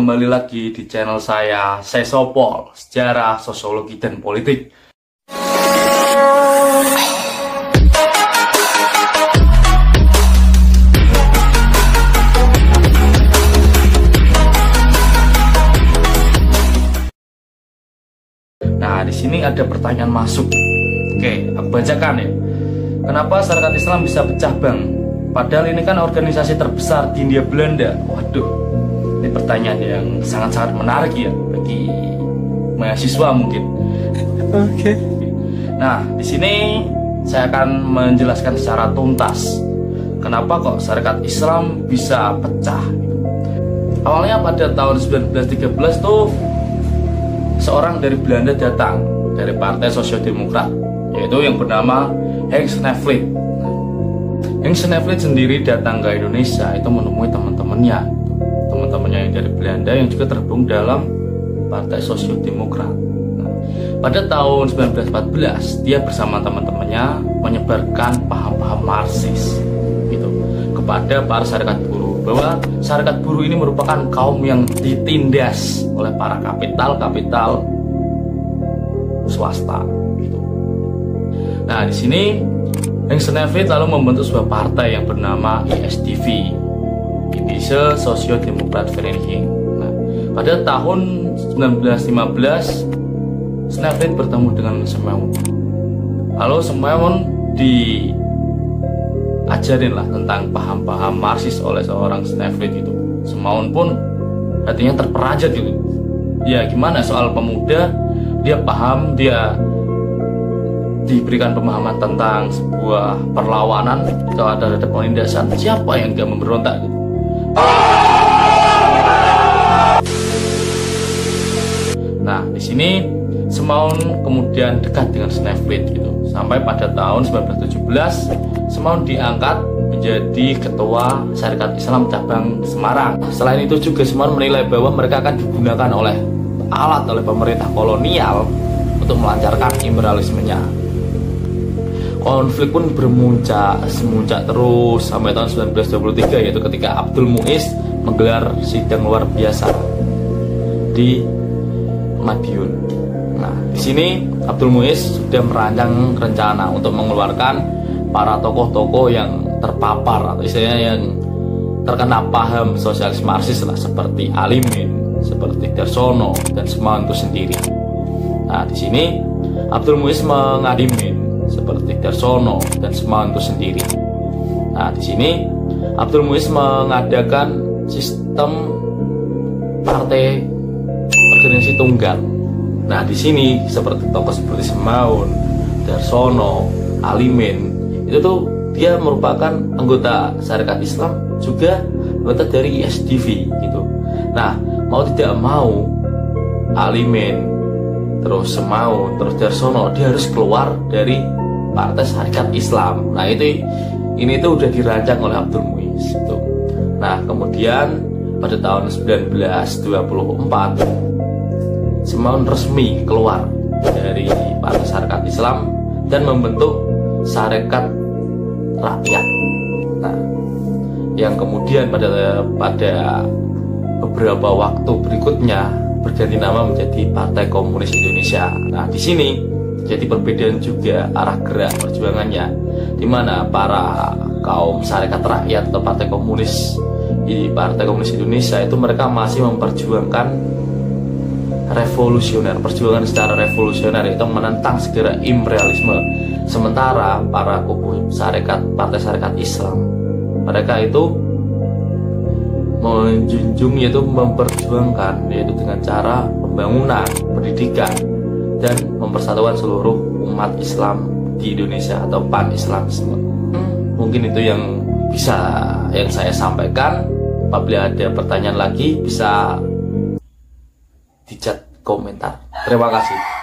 Kembali lagi di channel saya Sopol, Sejarah, Sosiologi, dan Politik. Nah, di sini ada pertanyaan masuk. Oke, aku bacakan ya. Kenapa Sarekat Islam bisa pecah bang? Padahal ini kan organisasi terbesar di Hindia Belanda. Waduh, ini pertanyaan yang sangat-sangat menarik ya bagi mahasiswa mungkin. Oke. Nah, di sini saya akan menjelaskan secara tuntas kenapa kok Sarekat Islam bisa pecah. Awalnya pada tahun 1913 tuh seorang dari Belanda datang dari Partai Sosial-Demokrat, yaitu yang bernama Henk Sneevliet. Henk Sneevliet sendiri datang ke Indonesia itu menemui teman-temannya yang dari Belanda yang juga tergabung dalam Partai Sosial-Demokrat. Nah, pada tahun 1914 dia bersama teman-temannya menyebarkan paham-paham Marxis gitu kepada para sarekat buruh, bahwa sarekat buruh ini merupakan kaum yang ditindas oleh para kapital swasta gitu. Nah, di sini Henk Sneevliet lalu membentuk sebuah partai yang bernama ISDV, Indische Socio-Demokrat Vereniging. Nah, pada tahun 1915 Sneevliet bertemu dengan Semeon. Lalu Semeon diajarin lah tentang paham-paham Marxis oleh seorang Sneevliet itu. Semeon pun hatinya terperajat gitu. Ya gimana soal pemuda, dia paham, dia diberikan pemahaman tentang sebuah perlawanan terhadap penindasan, siapa yang gak memberontak gitu. Nah, di sini Semeon kemudian dekat dengan Sneevliet gitu. Sampai pada tahun 1917 Semeon diangkat menjadi ketua Sarekat Islam cabang Semarang. Selain itu juga Semeon menilai bahwa mereka akan digunakan oleh pemerintah kolonial untuk melancarkan imperialismenya. Konflik pun semuncak terus sampai tahun 1923, yaitu ketika Abdul Muiz menggelar sidang luar biasa di Madiun. Nah, di sini Abdul Muiz sudah merancang rencana untuk mengeluarkan para tokoh-tokoh yang terpapar atau istilahnya yang terkena paham sosialis Marxis lah, seperti Alimin, seperti Darsono dan Semeon itu sendiri. Nah, di sini Abdul Muiz mengadimin seperti Darsono dan Semeon itu sendiri. Nah, di sini Abdul Muiz mengadakan sistem partai organisasi tunggal. Nah, di sini seperti tokoh seperti Semeon, Darsono, Alimin itu tuh dia merupakan anggota Sarekat Islam, juga anggota dari ISDV gitu. Nah, mau tidak mau Alimin, terus Semeon, terus Darsono, dia harus keluar dari Partai Sarekat Islam. Nah, ini tuh udah dirancang oleh Abdul Muiz itu. Nah, kemudian pada tahun 1924 Semeon resmi keluar dari Partai Sarekat Islam dan membentuk Sarekat Rakyat. Nah, yang kemudian pada beberapa waktu berikutnya berganti nama menjadi Partai Komunis Indonesia. Nah, di sini jadi perbedaan juga arah gerak perjuangannya, di mana para kaum Sarekat Rakyat atau Partai Komunis di Partai Komunis Indonesia itu mereka masih memperjuangkan revolusioner, perjuangan secara revolusioner, itu menentang segera imperialisme. Sementara para kubu Partai Sarekat Islam, mereka itu menjunjung, yaitu memperjuangkan, yaitu dengan cara pembangunan, pendidikan, dan mempersatukan seluruh umat Islam di Indonesia atau pan-Islamisme. Mungkin itu yang saya sampaikan. Apabila ada pertanyaan lagi bisa di chat komentar. Terima kasih.